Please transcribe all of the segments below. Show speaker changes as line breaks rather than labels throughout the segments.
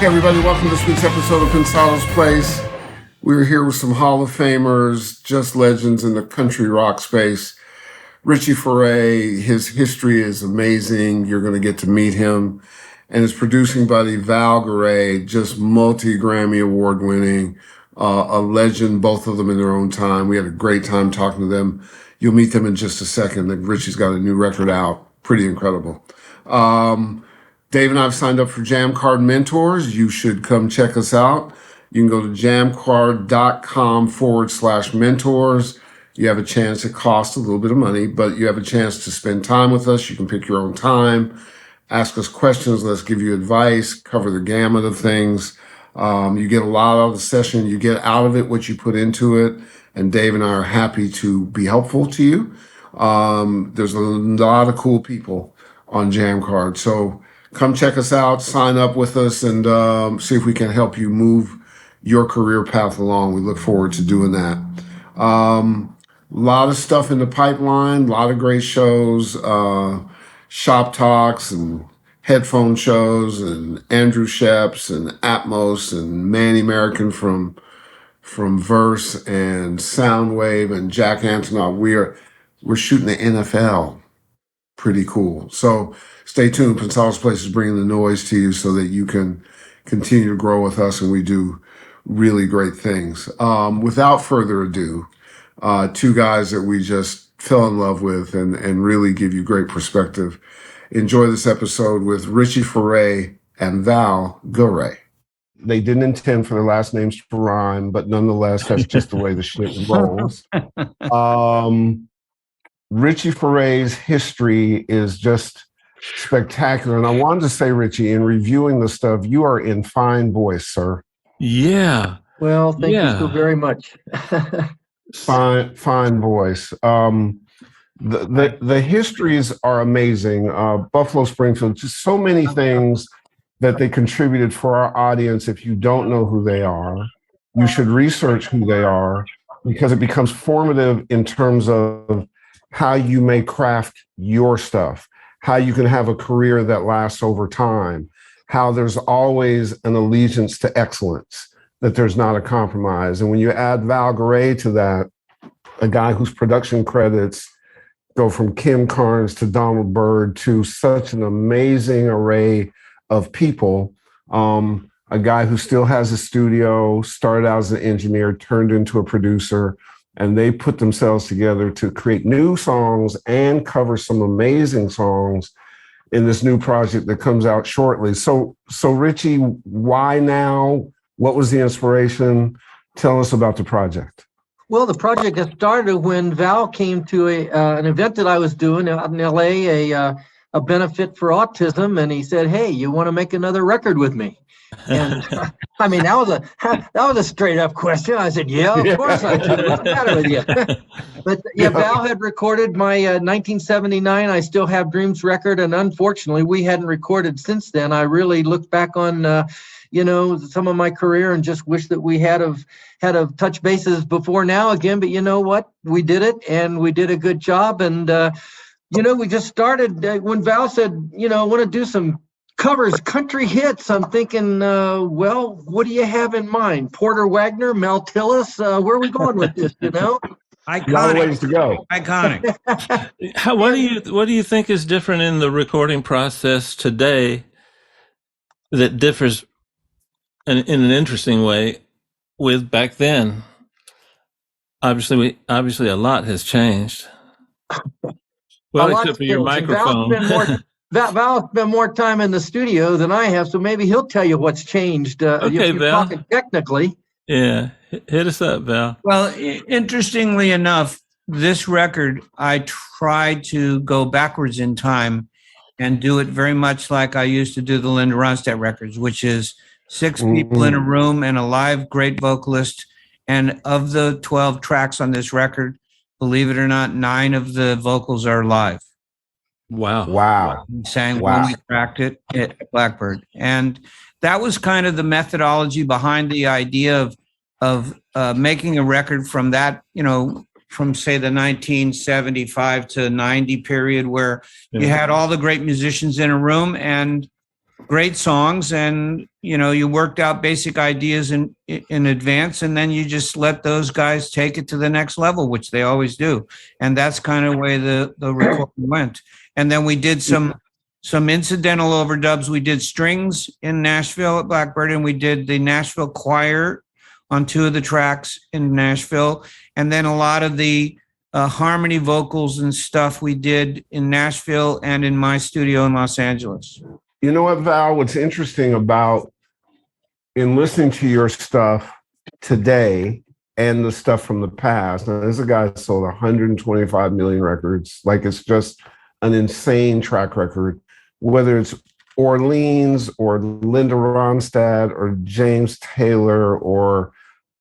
Hey everybody, welcome to this week's episode of Pensado's Place. We're here with some Hall of Famers, just legends in the country rock space. Richie Furay, his history is amazing. You're going to get to meet him. And his producing buddy, Val Garay, just multi-Grammy award winning, a legend, both of them in their own time. We had a great time talking to them. You'll meet them in just a second. Richie's got a new record out. Pretty incredible. Dave and I have signed up for Jam Card Mentors. You should come check us out. You can go to jamcard.com/mentors. You have a chance. It costs a little bit of money, but you have a chance to spend time with us. You can pick your own time, ask us questions, let us give you advice, cover the gamut of things. You get a lot out of the session. You get out of it what you put into it. And Dave and I are happy to be helpful to you. There's a lot of cool people on Jam Card. So come check us out, sign up with us, and see if we can help you move your career path along. We look forward to doing that. A lot of stuff in the pipeline, a lot of great shows, shop talks and headphone shows, and Andrew Sheps and Atmos and Manny American from Verse and Soundwave and Jack Antonoff. We're shooting the NFL. Pretty cool. So stay tuned. Pensado's Place is bringing the noise to you so that you can continue to grow with us, and we do really great things. Without further ado, two guys that we just fell in love with and really give you great perspective. Enjoy this episode with Richie Furay and Val Garay. They didn't intend for their last names to rhyme, but nonetheless, that's just the way the shit rolls. Richie Furay's history is just spectacular. And I wanted to say, Richie, in reviewing the stuff, you are in fine voice, sir.
Yeah.
Well, thank you so very much.
Fine voice. The histories are amazing. Buffalo Springfield, just so many things that they contributed for our audience. If you don't know who they are, you should research who they are, because it becomes formative in terms of how you may craft your stuff, how you can have a career that lasts over time, how there's always an allegiance to excellence, that there's not a compromise. And when you add Val Garay to that, a guy whose production credits go from Kim Carnes to Donald Byrd to such an amazing array of people, a guy who still has a studio, started out as an engineer, turned into a producer, and they put themselves together to create new songs and cover some amazing songs in this new project that comes out shortly. So Richie, why now? What was the inspiration? Tell us about the project.
Well, the project got started when Val came to an event that I was doing out in LA, a benefit for autism, and he said, "Hey, you want to make another record with me?" And I mean, that was a straight up question. I said, "Yeah, of course I do. What's the matter with you?" But yeah, Val had recorded my 1979 "I Still Have Dreams" record, and unfortunately, we hadn't recorded since then. I really looked back on some of my career and just wish that we had touch bases before now again. But you know what? We did it, and we did a good job. And we just started when Val said, "I want to do some covers, country hits." I'm thinking, well, what do you have in mind? Porter Wagner, Mel Tillis? Where are we going with this?
Iconic. A lot of ways to go.
Iconic. What do you think is different in the recording process today that differs in an interesting way with back then? Obviously a lot has changed. Well, except for your microphone.
Val spent more time in the studio than I have, so maybe he'll tell you what's changed.
Okay, Val.
Talking technically.
Yeah, hit us up, Val.
Well, interestingly enough, this record, I tried to go backwards in time and do it very much like I used to do the Linda Ronstadt records, which is 6 people in a room and a live great vocalist. And of the 12 tracks on this record, believe it or not, 9 of the vocals are live.
Wow.
Sang when we tracked it at Blackbird. And that was kind of the methodology behind the idea of making a record from that, from say the 1975 to 90 period, where you had all the great musicians in a room and great songs, and you worked out basic ideas in advance, and then you just let those guys take it to the next level, which they always do. And that's kind of the way the recording went. And then we did some incidental overdubs. We did strings in Nashville at Blackbird, and we did the Nashville choir on 2 of the tracks in Nashville, and then a lot of the harmony vocals and stuff we did in Nashville and in my studio in Los Angeles.
You know what, Val? What's interesting about in listening to your stuff today and the stuff from the past, now, there's a guy that sold 125 million records. Like, it's just an insane track record, whether it's Orleans or Linda Ronstadt or James Taylor or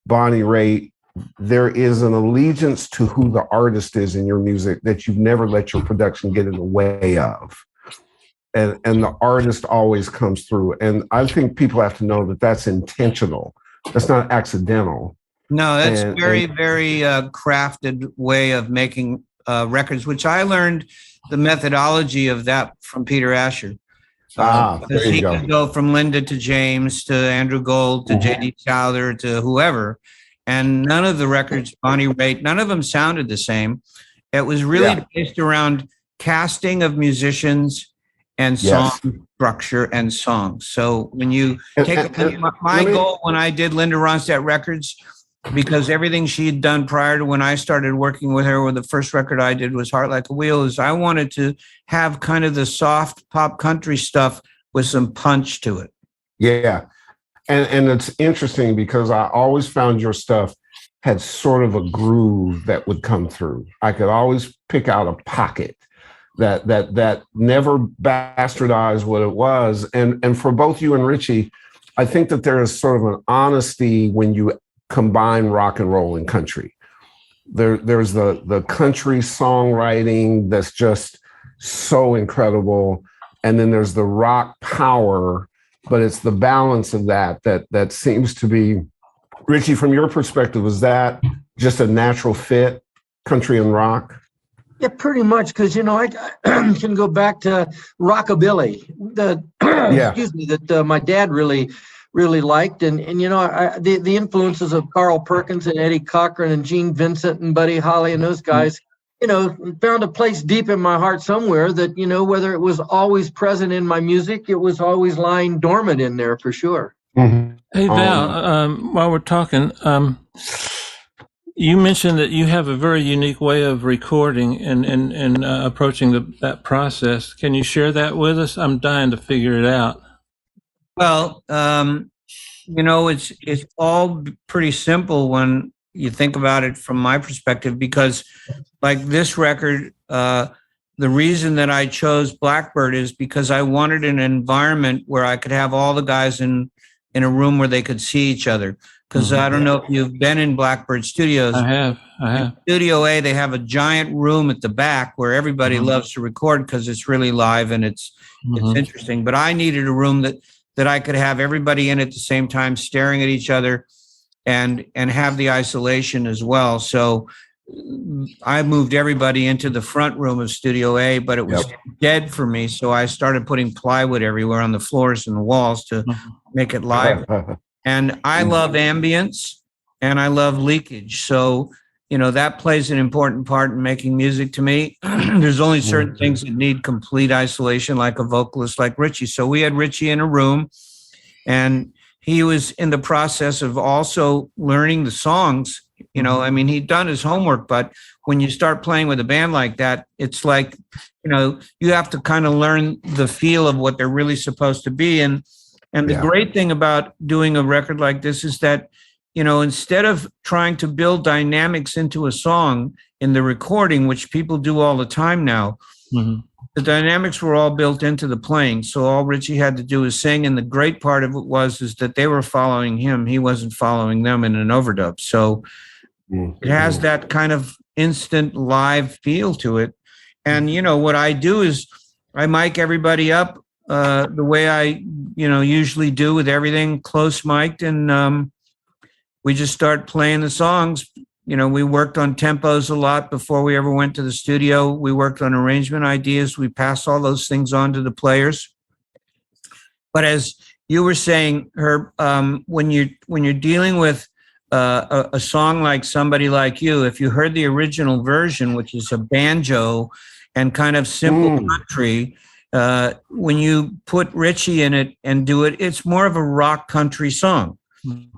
Bonnie Raitt. There is an allegiance to who the artist is in your music that you've never let your production get in the way of. And the artist always comes through. And I think people have to know that that's intentional. That's not accidental.
No, that's very crafted way of making records, which I learned the methodology of that from Peter Asher.
There you
he
go.
could go from Linda to James to Andrew Gold to J.D. Souther to whoever. And none of the records, Bonnie Raitt, none of them sounded the same. It was really based around casting of musicians and song structure and songs. So when you take my goal when I did Linda Ronstadt records, because everything she had done prior to when I started working with her, the first record I did was Heart Like a Wheel, is I wanted to have kind of the soft pop country stuff with some punch to it.
Yeah. And it's interesting because I always found your stuff had sort of a groove that would come through. I could always pick out a pocket that never bastardized what it was. And for both you and Richie, I think that there is sort of an honesty when you combine rock and roll and country. There's the country songwriting that's just so incredible. And then there's the rock power, but it's the balance of that seems to be. Richie, from your perspective, is that just a natural fit, country and rock?
Yeah, pretty much, because I can go back to rockabilly, that my dad really liked, and the influences of Carl Perkins and Eddie Cochran and Gene Vincent and Buddy Holly and those guys, found a place deep in my heart somewhere that, whether it was always present in my music, it was always lying dormant in there for sure.
Mm-hmm.
Hey, Val, while we're talking, you mentioned that you have a very unique way of recording and approaching that process. Can you share that with us? I'm dying to figure it out.
Well, it's all pretty simple when you think about it from my perspective, because like this record, the reason that I chose Blackbird is because I wanted an environment where I could have all the guys in a room where they could see each other. Because I don't know if you've been in Blackbird Studios.
I have. In
Studio A, they have a giant room at the back where everybody loves to record because it's really live and it's interesting. But I needed a room that I could have everybody in at the same time, staring at each other, and have the isolation as well. So I moved everybody into the front room of Studio A, but it was dead for me. So I started putting plywood everywhere on the floors and the walls to make it live. And I love ambience and I love leakage. So, that plays an important part in making music to me. There's only certain things that need complete isolation, like a vocalist like Richie. So we had Richie in a room, and he was in the process of also learning the songs. He'd done his homework, but when you start playing with a band like that, it's like, you have to kind of learn the feel of what they're really supposed to be. And the great thing about doing a record like this is that, instead of trying to build dynamics into a song in the recording, which people do all the time now, the dynamics were all built into the playing. So all Richie had to do is sing. And the great part of it is that they were following him. He wasn't following them in an overdub. So it has that kind of instant live feel to it. And, what I do is I mic everybody up the way I, usually do with everything close mic'd, and we just start playing the songs. We worked on tempos a lot before we ever went to the studio. We worked on arrangement ideas. We passed all those things on to the players. But as you were saying, Herb, when you're dealing with a song like Somebody Like You, if you heard the original version, which is a banjo and kind of simple country, when you put Richie in it and do it, it's more of a rock country song.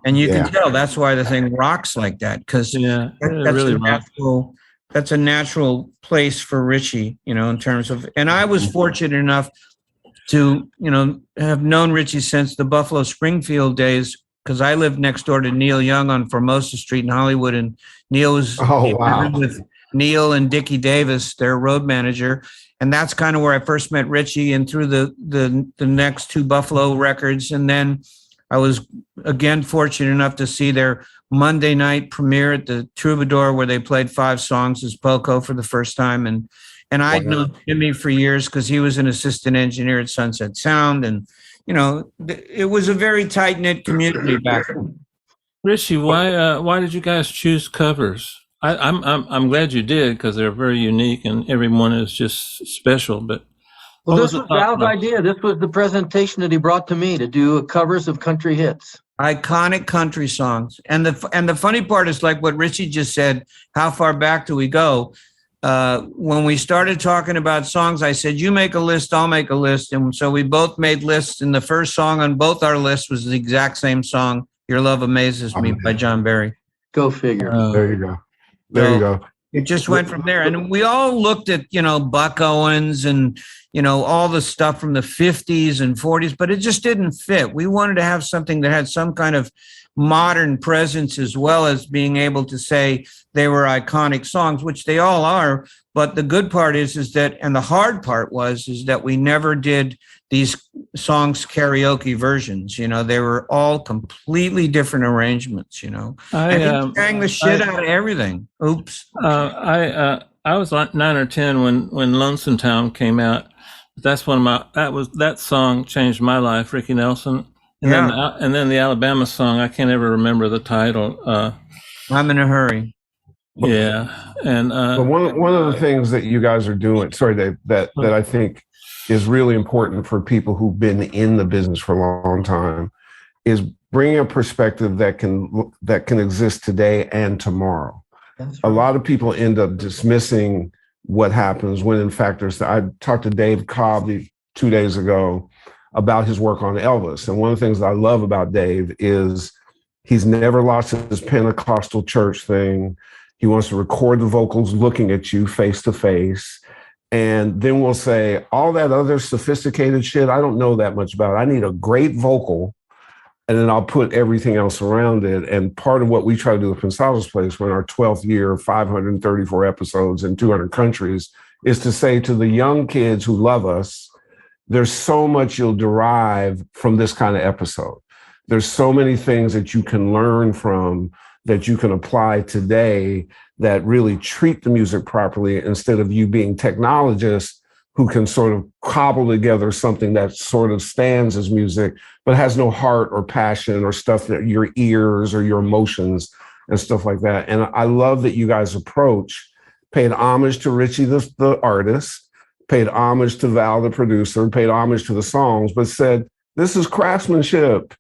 And you can tell that's why the thing rocks like that, because that's a natural place for Richie, in terms of, and I was fortunate enough to, have known Richie since the Buffalo Springfield days, because I lived next door to Neil Young on Formosa Street in Hollywood, and Neil was with Neil and Dickie Davis, their road manager. And that's kind of where I first met Richie, and through the next two Buffalo records. And then I was again fortunate enough to see their Monday night premiere at the Troubadour, where they played 5 songs as Poco for the first time. And I'd known Jimmy for years because he was an assistant engineer at Sunset Sound. And, it was a very tight-knit community back then.
Richie, why did you guys choose covers? I'm glad you did, because they're very unique and everyone is just special. But
this was Val's idea. This was the presentation that he brought to me, to do covers of country hits,
iconic country songs. And the funny part is, like what Richie just said, how far back do we go? When we started talking about songs, I said, you make a list, I'll make a list. And so we both made lists, and the first song on both our lists was the exact same song, Your Love Amazes Me by John Barry.
Go figure.
There you go. There you go.
It just went from there. And we all looked at, Buck Owens and, all the stuff from the 50s and 40s, but it just didn't fit. We wanted to have something that had some kind of modern presence, as well as being able to say they were iconic songs, which they all are. But the good part is that, and the hard part is that we never did these songs karaoke versions. They were all completely different arrangements. And he sang the shit out of everything. Oops.
I was like 9 or 10 when Lonesome Town came out. That's that song changed my life, Ricky Nelson. And then the Alabama song, I can't ever remember the title.
I'm in a Hurry.
Yeah, and
but one of the things that you guys are doing, sorry, Dave, that I think is really important for people who've been in the business for a long time, is bringing a perspective that can exist today and tomorrow. Right. A lot of people end up dismissing what happens when, in fact, I talked to Dave Cobb 2 days ago about his work on Elvis. And one of the things that I love about Dave is he's never lost his Pentecostal church thing. He wants to record the vocals looking at you face to face. And then we'll say, all that other sophisticated shit, I don't know that much about it. I need a great vocal, and then I'll put everything else around it. And part of what we try to do with Pensado's Place, when our 12th year, 534 episodes in 200 countries, is to say to the young kids who love us, there's so much you'll derive from this kind of episode. There's so many things that you can learn from, that you can apply today, that really treat the music properly, instead of you being technologists who can sort of cobble together something that sort of stands as music, but has no heart or passion or stuff that your ears or your emotions and stuff like that. And I love that you guys paid homage to Richie, the artist, paid homage to Val, the producer, paid homage to the songs, but said, this is craftsmanship.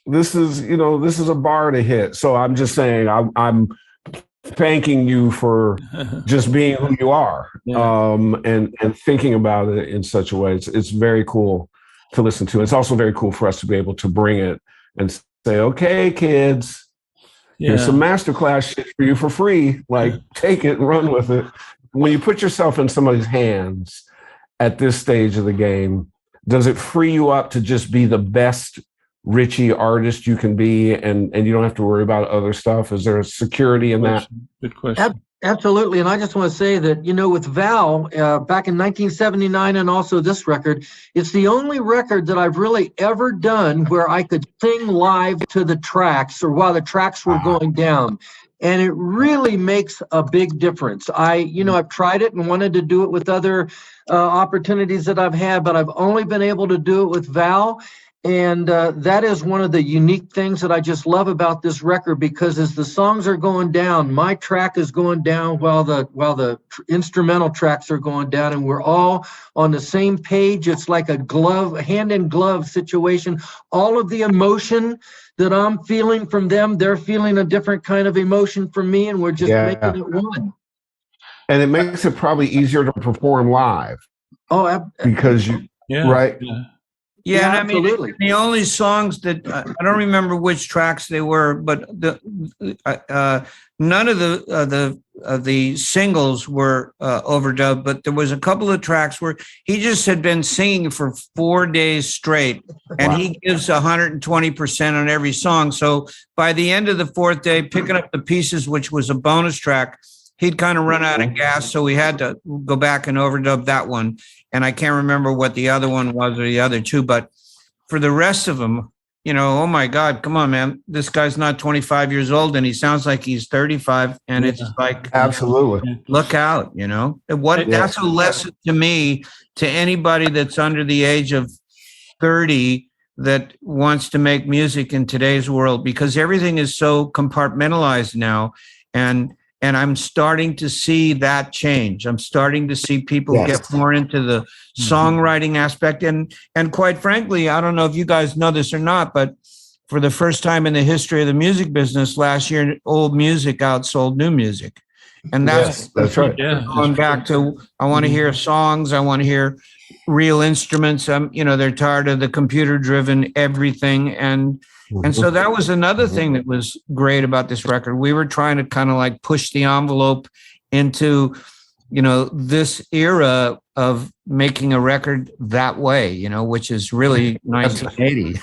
This is a bar to hit. So I'm just saying, I'm thanking you for just being who you are, and thinking about it in such a way. It's very cool to listen to. It's also very cool for us to be able to bring it and say, okay, kids, here's some masterclass shit for you for free. Like, take it and run with it. When you put yourself in somebody's hands at this stage of the game, does it free you up to just be the best Richie artist you can be, and you don't have to worry about other stuff? Is there a security in that?
Good question.
Absolutely. And I just want to say that, with Val, back in 1979, and also this record, it's the only record that I've really ever done where I could sing live to the tracks, or while the tracks were going down. And it really makes a big difference. I've tried it and wanted to do it with other opportunities that I've had, but I've only been able to do it with Val. And that is one of the unique things that I just love about this record, because as the songs are going down, my track is going down while the instrumental tracks are going down, and we're all on the same page. It's like a hand in glove situation. All of the emotion that I'm feeling from them, they're feeling a different kind of emotion from me, and we're just making it one.
And it makes it probably easier to perform live.
Oh,
because you right.
Yeah, and
absolutely.
I mean, the only songs that I don't remember which tracks they were, but none of the singles were overdubbed. But there was a couple of tracks where he just had been singing for 4 days straight, and he gives 120% on every song. So by the end of the fourth day, picking up the pieces, which was a bonus track, he'd kind of run out of gas, so we had to go back and overdub that one. And I can't remember what the other one was or the other two, but for the rest of them, oh my God, come on, man. This guy's not 25 years old and he sounds like he's 35. And it's like,
absolutely,
look out, that's a lesson to me, to anybody that's under the age of 30 that wants to make music in today's world, because everything is so compartmentalized now. And I'm starting to see that change. I'm starting to see people get more into the songwriting aspect. And quite frankly, I don't know if you guys know this or not, but for the first time in the history of the music business, last year, old music outsold new music. And that's
right.
Going back to, I want to hear songs. I want to hear real instruments. They're tired of the computer-driven everything. And so that was another thing that was great about this record. We were trying to kind of like push the envelope into, this era of making a record that way, which is really 1980.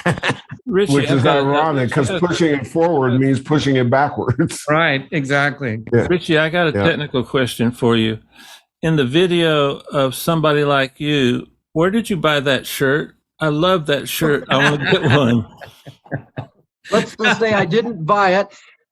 Richie,
which is ironic, because pushing it forward means pushing it backwards.
Right, exactly.
Yeah.
Richie, I got a technical question for you. In the video of Somebody Like You, where did you buy that shirt? I love that shirt. I want to get one.
Let's just say I didn't buy it.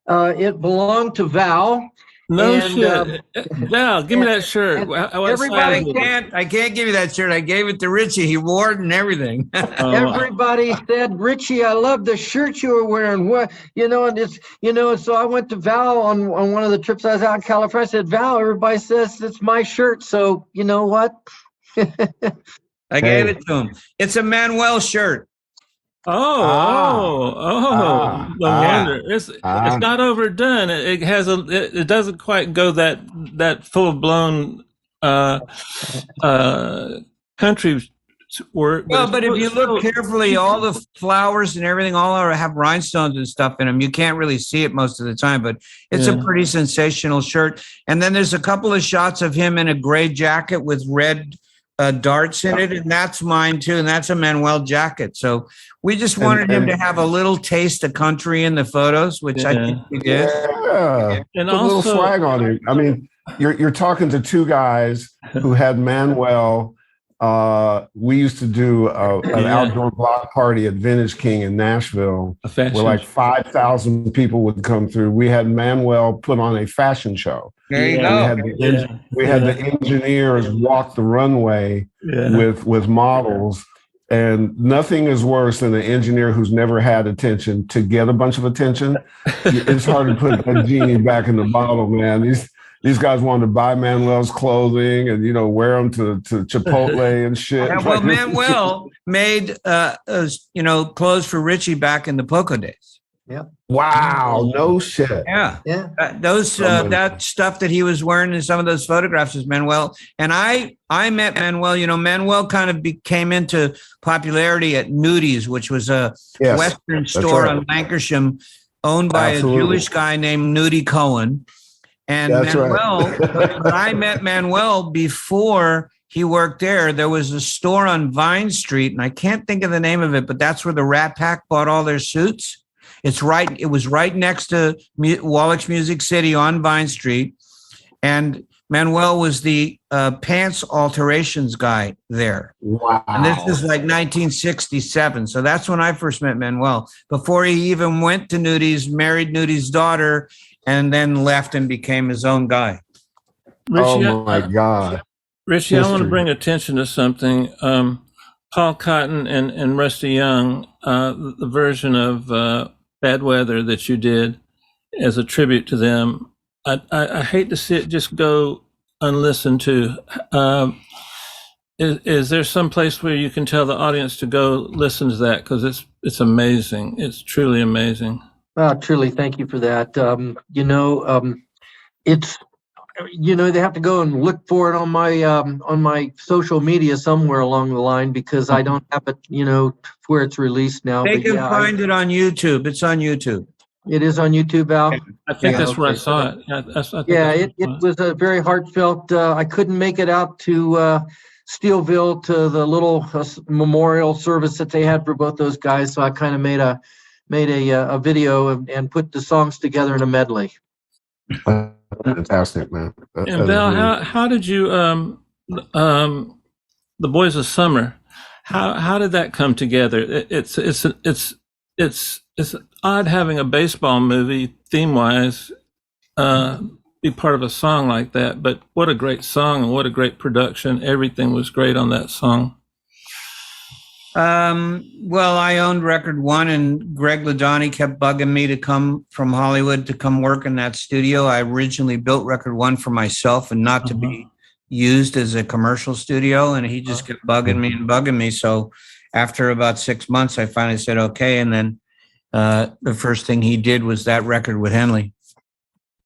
It belonged to Val.
No shit. Val, give me that shirt.
I can't give you that shirt. I gave it to Richie. He wore it and everything.
Everybody said, Richie, I love the shirt you were wearing. What, and so I went to Val on one of the trips I was out in California. I said, Val, everybody says it's my shirt. So you know what?
I gave it to him. It's a Manuel shirt.
No wonder it's not overdone. It has it doesn't quite go that full blown country work.
But if you look carefully, all the flowers and everything all have rhinestones and stuff in them. You can't really see it most of the time, but it's a pretty sensational shirt. And then there's a couple of shots of him in a gray jacket with red darts in it, and that's mine too, and that's a Manuel jacket. So we just wanted him to have a little taste of country in the photos, which I think we did.
Yeah, and also a little swag on it. I mean, you're talking to two guys who had Manuel. We used to do an outdoor block party at Vintage King in Nashville, where like 5,000 people would come through. We had Manuel put on a fashion show.
There you go.
We had the engineers walk the runway with models, and nothing is worse than an engineer who's never had attention to get a bunch of attention. It's hard to put a genie back in the bottle, man. These guys wanted to buy Manuel's clothing and wear them to Chipotle and shit.
Yeah, well, Manuel made clothes for Richie back in the Poco days.
Yeah.
Wow. No shit.
Yeah. That stuff that he was wearing in some of those photographs is Manuel. And I met Manuel. Manuel kind of came into popularity at Nudies, which was a Western store on Lankershim owned by a Jewish guy named Nudie Cohen. And Manuel, but I met Manuel before he worked there. There was a store on Vine Street, and I can't think of the name of it, but that's where the Rat Pack bought all their suits. It was right next to Wallach's Music City on Vine Street. And Manuel was the pants alterations guy there.
Wow.
And this is like 1967. So that's when I first met Manuel. Before he even went to Nudies, married Nudies' daughter, and then left and became his own guy.
Richie,
oh my God.
Richie, I want to bring attention to something. Paul Cotton and Rusty Young, the version of Bad Weather that you did as a tribute to them. I hate to see it just go unlistened to. Is there some place where you can tell the audience to go listen to that? Because it's amazing. It's truly amazing.
Truly, thank you for that. It's they have to go and look for it on my social media somewhere along the line, because I don't have it where it's released now.
They
But
can
yeah,
find it on YouTube. It's on YouTube.
it is on YouTube, Val.
I think that's where I
okay.
saw it. I think that's
Yeah,
where I
it
saw it.
was a very heartfelt. I couldn't make it out to Steelville to the little memorial service that they had for both those guys, so I kind of made a video and put the songs together in a medley.
Fantastic, man.
And Val, how did you the Boys of Summer? How did that come together? It's odd having a baseball movie theme wise be part of a song like that, but what a great song and what a great production. Everything was great on that song.
Well, I owned record one, and Greg Ladani kept bugging me to come from Hollywood to come work in that studio. I originally built record one for myself and not to be used as a commercial studio. And he just kept bugging me. So after about 6 months, I finally said, okay. And then the first thing he did was that record with Henley.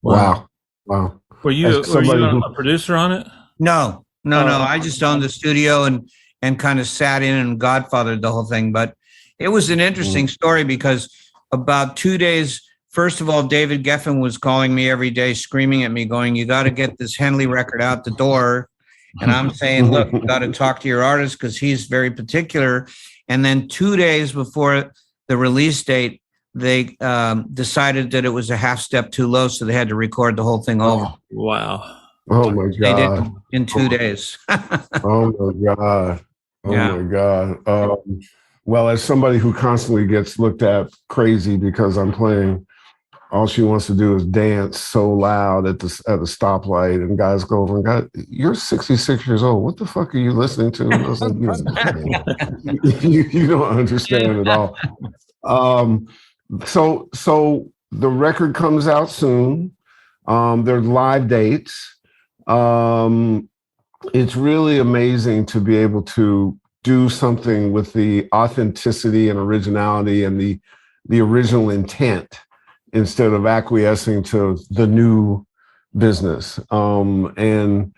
Wow.
Were you a producer on it?
No. I just owned the studio and kind of sat in and godfathered the whole thing. But it was an interesting story, because about 2 days, first of all, David Geffen was calling me every day, screaming at me, going, you got to get this Henley record out the door. And I'm saying, look, you got to talk to your artist, because he's very particular. And then 2 days before the release date, they decided that it was a half step too low, so they had to record the whole thing over.
Wow.
Oh my God.
They did in 2 days.
Oh my God. My God. Well, as somebody who constantly gets looked at crazy because I'm playing, all she wants to do is dance so loud at a stoplight, and guys go over and God, you're 66 years old. What the fuck are you listening to? I was like, you don't understand at all. So the record comes out soon. There's live dates. It's really amazing to be able to do something with the authenticity and originality and the original intent, instead of acquiescing to the new business. And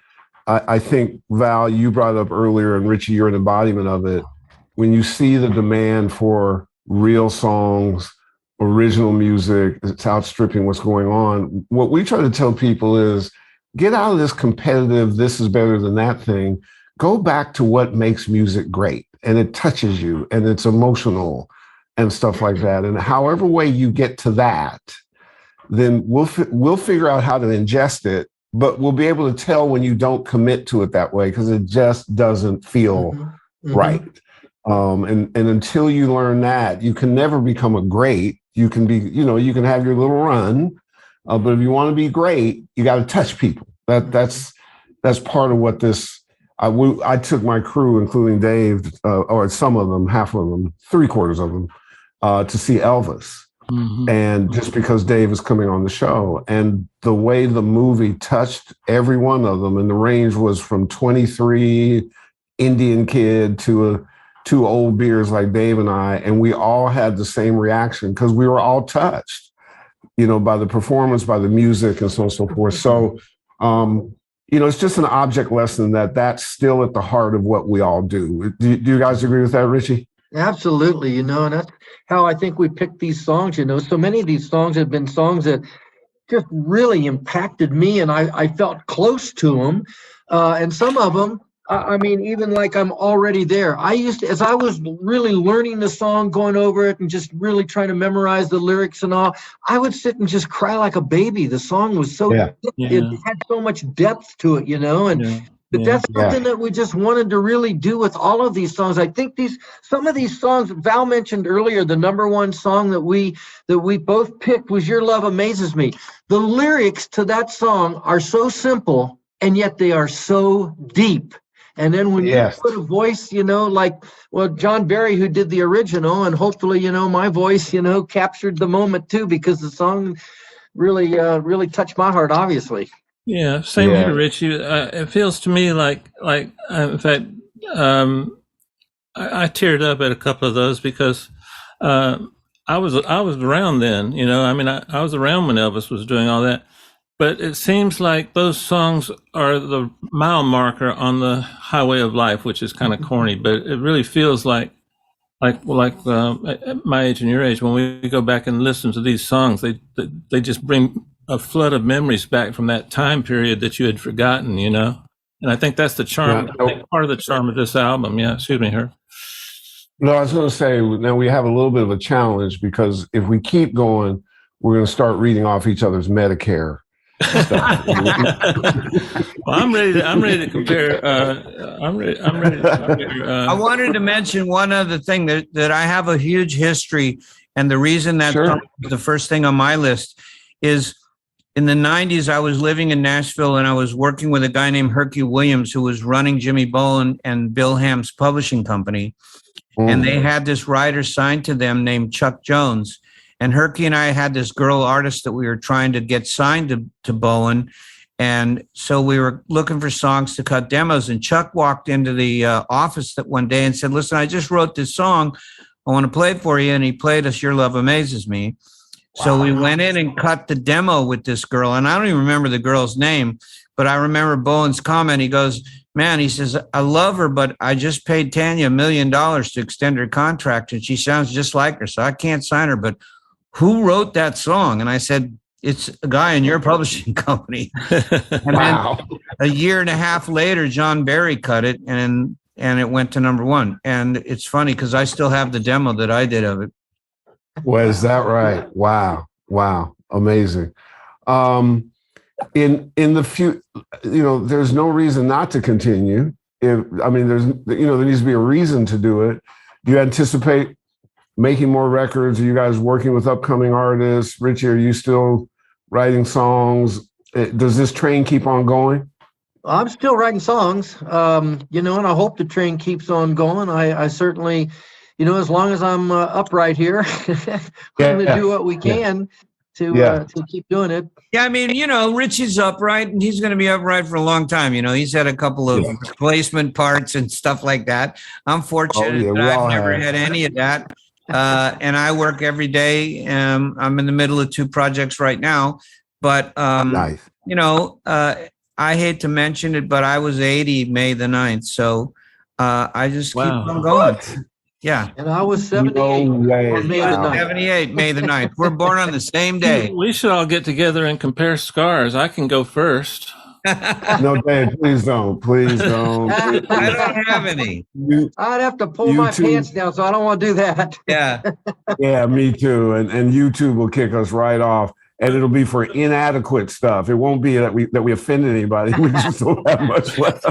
I think, Val, you brought up earlier, and Richie, you're an embodiment of it. When you see the demand for real songs, original music, it's outstripping what's going on. What we try to tell people is, get out of this competitive, this is better than that thing. Go back to what makes music great, and it touches you, and it's emotional and stuff like that. And however way you get to that, then we'll figure out how to ingest it, but we'll be able to tell when you don't commit to it that way, because it just doesn't feel right. And until you learn that, you can never become a great. You can be, you can have your little run, but if you want to be great, you got to touch people. That's part of what this. I took my crew, including Dave, or some of them, half of them, 3/4 of them, to see Elvis. And just because Dave is coming on the show, and the way the movie touched every one of them, and the range was from 23 Indian kid to two old beers like Dave and I, and we all had the same reaction, because we were all touched, by the performance, by the music, and so on and so forth. So, it's just an object lesson that's still at the heart of what we all do. Do you guys agree with that, Richie?
Absolutely, and that's how I think we picked these songs. So many of these songs have been songs that just really impacted me, and I felt close to them. And some of them, I mean, even like I'm already there. I used to, as I was really learning the song, going over it and just really trying to memorize the lyrics and all, I would sit and just cry like a baby. The song was so, it had so much depth to it, but that's something that we just wanted to really do with all of these songs. I think some of these songs, Val mentioned earlier, the number one song that we both picked was Your Love Amazes Me. The lyrics to that song are so simple, and yet they are so deep. And then when
Yes.
you put a voice, like, well, John Barry, who did the original, and hopefully, my voice, captured the moment too, because the song really touched my heart, obviously.
Yeah, same
Yeah.
here, Richie. It feels to me like in fact, um, I teared up at a couple of those because uh, I was around then. I mean, I was around when Elvis was doing all that. But it seems like those songs are the mile marker on the highway of life, which is kind of corny, but it really feels like at my age and your age, when we go back and listen to these songs, they just bring a flood of memories back from that time period that you had forgotten, And I think that's the charm.
Yeah.
I think part of the charm of this album. Yeah, excuse me, her.
No, I was going to say, now we have a little bit of a challenge because if we keep going, we're going to start reading off each other's Medicare stuff.
Well, I'm ready to compare. I'm ready to compare.
I wanted to mention one other thing that I have a huge history, and the reason that
Sure.
the first thing on my list is in the 90s, I was living in Nashville and I was working with a guy named Herky Williams, who was running Jimmy Bowen and Bill Ham's publishing company. And they had this writer signed to them named Chuck Jones. And Herky and I had this girl artist that we were trying to get signed to Bowen. And so we were looking for songs to cut demos. And Chuck walked into the office that one day and said, listen, I just wrote this song. I want to play it for you. And he played us Your Love Amazes Me. So we went in and cut the demo with this girl. And I don't even remember the girl's name, but I remember Bowen's comment. He goes, man, he says, I love her, but I just paid Tanya $1 million to extend her contract, and she sounds just like her, so I can't sign her. But who wrote that song? And I said, it's a guy in your publishing company. And
Wow.
then a year and a half later, John Barry cut it, and it went to #1. And it's funny because I still have the demo that I did of it.
Well, is that right? Wow. Amazing. In the few, there's no reason not to continue. There needs to be a reason to do it. Do you anticipate making more records? Are you guys working with upcoming artists? Richie, are you still writing songs? Does this train keep on going?
I'm still writing songs, and I hope the train keeps on going. I certainly, as long as I'm upright here, we're going to do what we can to keep doing it.
Yeah, I mean, Richie's upright, and he's going to be upright for a long time. He's had a couple of replacement parts and stuff like that. I'm fortunate that I've never had any of that. And I work every day. I'm in the middle of 2 projects right now. But,
Nice.
I hate to mention it, but I was 80 May the 9th. So I just keep on going. Yeah.
And I was 78 on May the 9th.
78 May the 9th. We're born on the same day.
We should all get together and compare scars. I can go first.
No, Dave, please don't. Please don't.
I don't have any.
I'd have to pull my pants down, so I don't want to do that.
Yeah.
Yeah, me too. And YouTube will kick us right off. And it'll be for inadequate stuff. It won't be that we offended anybody. We just don't have much left.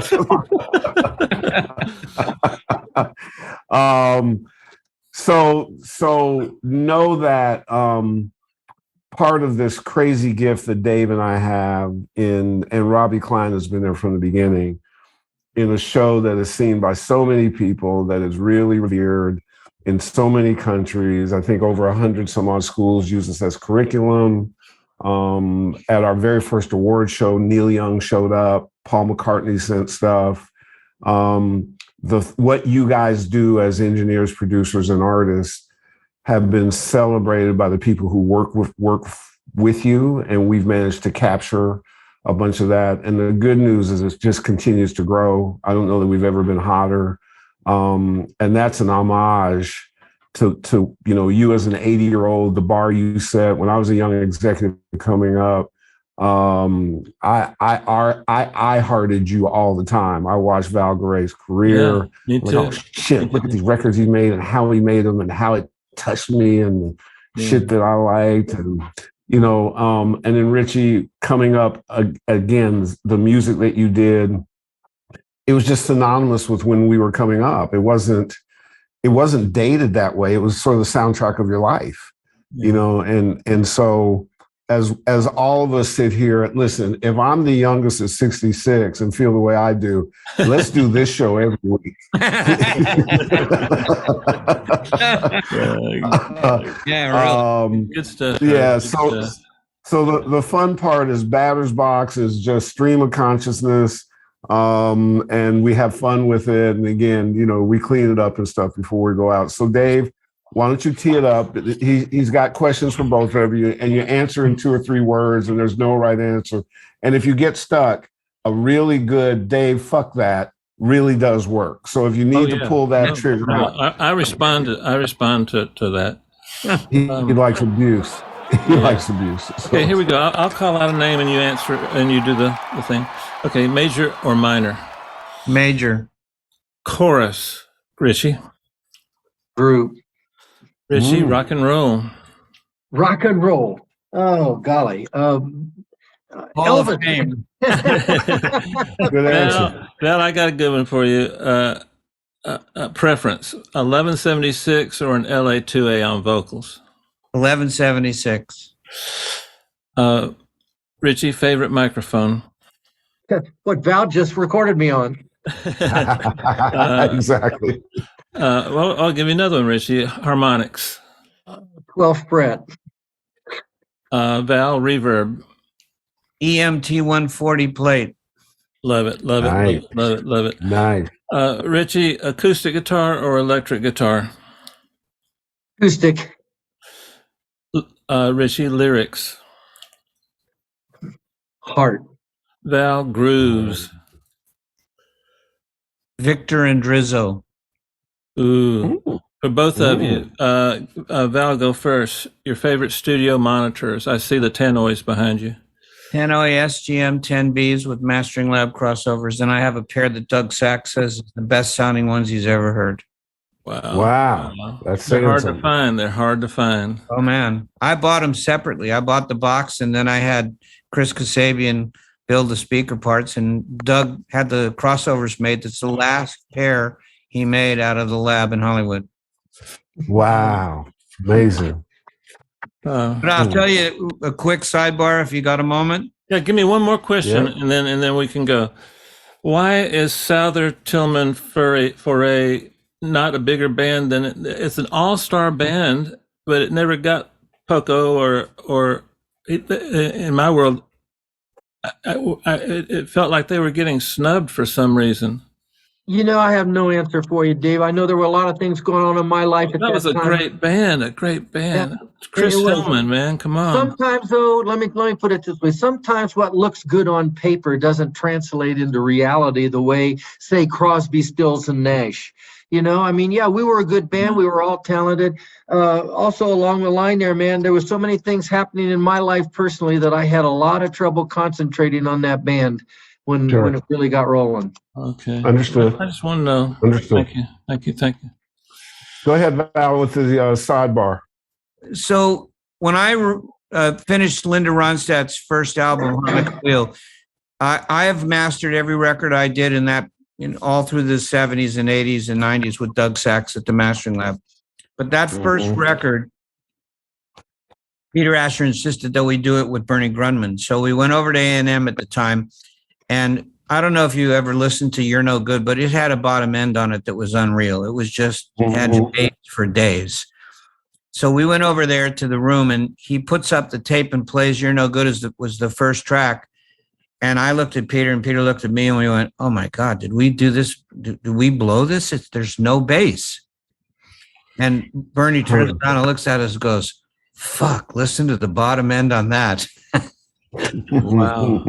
So know that part of this crazy gift that Dave and I have and Robbie Klein has been there from the beginning, in a show that is seen by so many people, that is really revered in so many countries. I think over 100 some odd schools use this as curriculum. At our very first award show, Neil Young showed up, Paul McCartney sent stuff. What you guys do as engineers, producers, and artists have been celebrated by the people who work with you, and we've managed to capture a bunch of that. And the good news is it just continues to grow. I don't know that we've ever been hotter. And that's an homage to you as an 80-year-old, the bar you set. When I was a young executive coming up, I hearted you all the time. I watched Val Garay's career.
Yeah, me too.
Like, oh shit, look at these records he made and how he made them and how it touched me and shit that I liked. And and then Richie coming up again, the music that you did, it was just synonymous with when we were coming up. It wasn't dated that way. It was sort of the soundtrack of your life, and so as all of us sit here, listen, if I'm the youngest at 66 and feel the way I do, let's do this show every week.
Good stuff.
Yeah.
Good stuff.
So the fun part is Batter's Box is just stream of consciousness. And we have fun with it. And again, we clean it up and stuff before we go out. So Dave, why don't you tee it up? He's got questions for both of you, and you answer in 2 or 3 words, and there's no right answer. And if you get stuck, a really good Dave, fuck that, really does work. So if you need to pull that trigger out.
I respond to that.
He likes abuse. He likes abuse. So.
Okay, here we go. I'll call out a name and you answer, and you do the thing. Okay, major or minor?
Major.
Chorus, Richie.
Group.
Richie, rock and roll.
Rock and roll. Oh, golly.
Hall of Fame.
Good answer.
Val, I got a good one for you. Preference, 1176 or an LA2A on vocals?
1176.
Richie, favorite microphone?
What Val just recorded me on.
Exactly.
Well, I'll give you another one, Richie. Harmonics.
12th fret.
Val, reverb.
EMT 140 plate.
Love it.
Nice.
Love it.
Nice.
Richie, acoustic guitar or electric guitar?
Acoustic.
Richie, lyrics.
Heart.
Val, grooves.
Victor and Drizzo.
Ooh. For both of you, Val, go first. Your favorite studio monitors. I see the Tenoys behind you.
Tenoi SGM 10Bs with Mastering Lab crossovers. And I have a pair that Doug Sachs says is the best sounding ones he's ever heard.
Wow. That's
They're hard to find. They're hard to find.
Oh, man. I bought them separately. I bought the box, and then I had Chris Kasabian build the speaker parts, and Doug had the crossovers made. That's the last pair he made out of the lab in Hollywood.
Wow. Amazing.
But I'll tell you a quick sidebar if you got a moment.
Yeah, give me one more question, and then we can go. Why is Souther Tillman Furay not a bigger band than it's an all-star band, but it never got Poco or in my world, it felt like they were getting snubbed for some reason.
I have no answer for you, Dave. I know there were a lot of things going on in my life at that
was a
time.
great band. Yeah. Chris Tillman, man, come on.
Sometimes, though, let me put it this way. Sometimes what looks good on paper doesn't translate into reality the way, say, Crosby, Stills, and Nash. We were a good band. We were all talented. Also, along the line there, man, there was so many things happening in my life personally that I had a lot of trouble concentrating on that band when it really got rolling.
Okay.
Understood.
I just want to know.
Understood.
Thank you.
Go ahead, Val, with the sidebar.
So when I finished Linda Ronstadt's first album, Harmonic Wheel, I have mastered every record I did in that all through the 70s and 80s and 90s with Doug Sachs at the Mastering Lab. But that first record, Peter Asher insisted that we do it with Bernie Grundman. So we went over to A&M at the time. And I don't know if you ever listened to You're No Good, but it had a bottom end on it that was unreal. It was just had bass for days. So we went over there to the room, and he puts up the tape and plays You're No Good was the first track. And I looked at Peter, and Peter looked at me, and we went, "Oh my God, did we do this? Did we blow this? There's no bass." And Bernie turns around and looks at us and goes, "Fuck, listen to the bottom end on that."
Wow.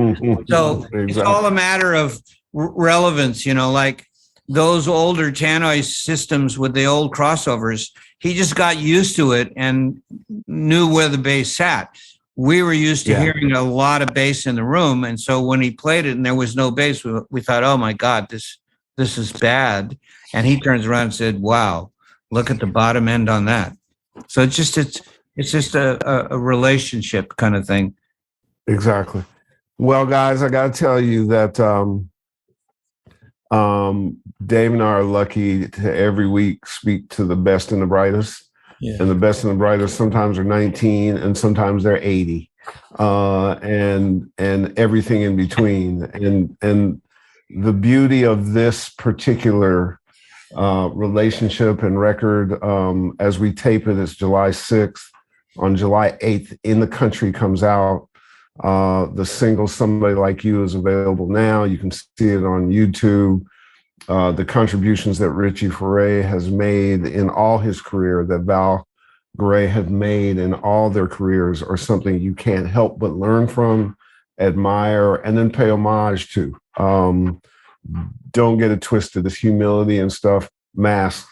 So it's all a matter of relevance, like those older Tannoy systems with the old crossovers. He just got used to it and knew where the bass sat. We were used to hearing a lot of bass in the room. And so when he played it and there was no bass, we thought, oh my God, this is bad. And he turns around and said, wow, look at the bottom end on that. So it's just a relationship kind of thing.
Exactly. Well, guys, I got to tell you that Dave and I are lucky to every week speak to the best and the brightest. Yeah. And the best and the brightest sometimes are 19 and sometimes they're 80. and everything in between. And the beauty of this particular relationship and record, as we tape it, is July 6th. On July 8th, In the Country comes out. The single Somebody Like You is available now. You can see it on YouTube. The contributions that Richie Furay has made in all his career, that Val Garay have made in all their careers, are something you can't help but learn from, admire, and then pay homage to. Don't get it twisted. This humility and stuff masked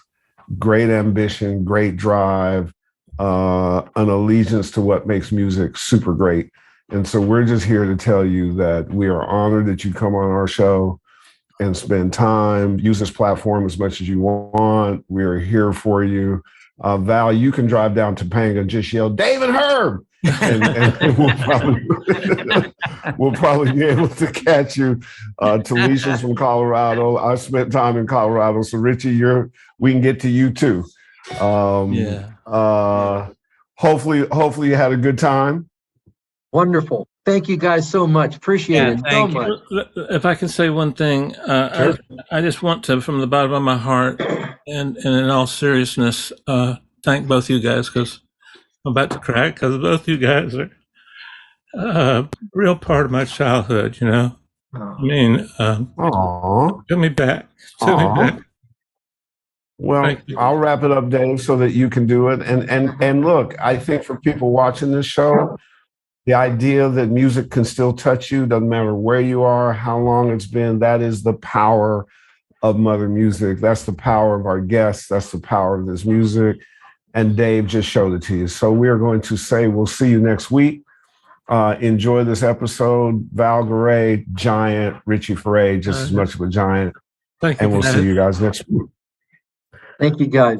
great ambition, great drive, an allegiance to what makes music super great. And so we're just here to tell you that we are honored that you come on our show and spend time, use this platform as much as you want. We are here for you. Val, you can drive down Topanga and just yell, David Herb! and we'll probably be able to catch you. Talisha's from Colorado. I spent time in Colorado. So Richie, we can get to you too. Hopefully you had a good time.
Wonderful. Thank you guys so much. Appreciate it so much.
If I can say one thing,
Sure.
I just want to, from the bottom of my heart, and in all seriousness, thank both you guys, because I'm about to cry, because both you guys are a real part of my childhood, you know? I mean, took me back.
Well, I'll wrap it up, Dave, so that you can do it. And look, I think for people watching this show, the idea that music can still touch you, doesn't matter where you are, how long it's been, that is the power of Mother Music. That's the power of our guests. That's the power of this music. And Dave just showed it to you. So we are going to say we'll see you next week. Enjoy this episode. Val Garay, giant. Richie Furay, just as much of a giant.
Thank you.
And we'll see you guys next week.
Thank you, guys.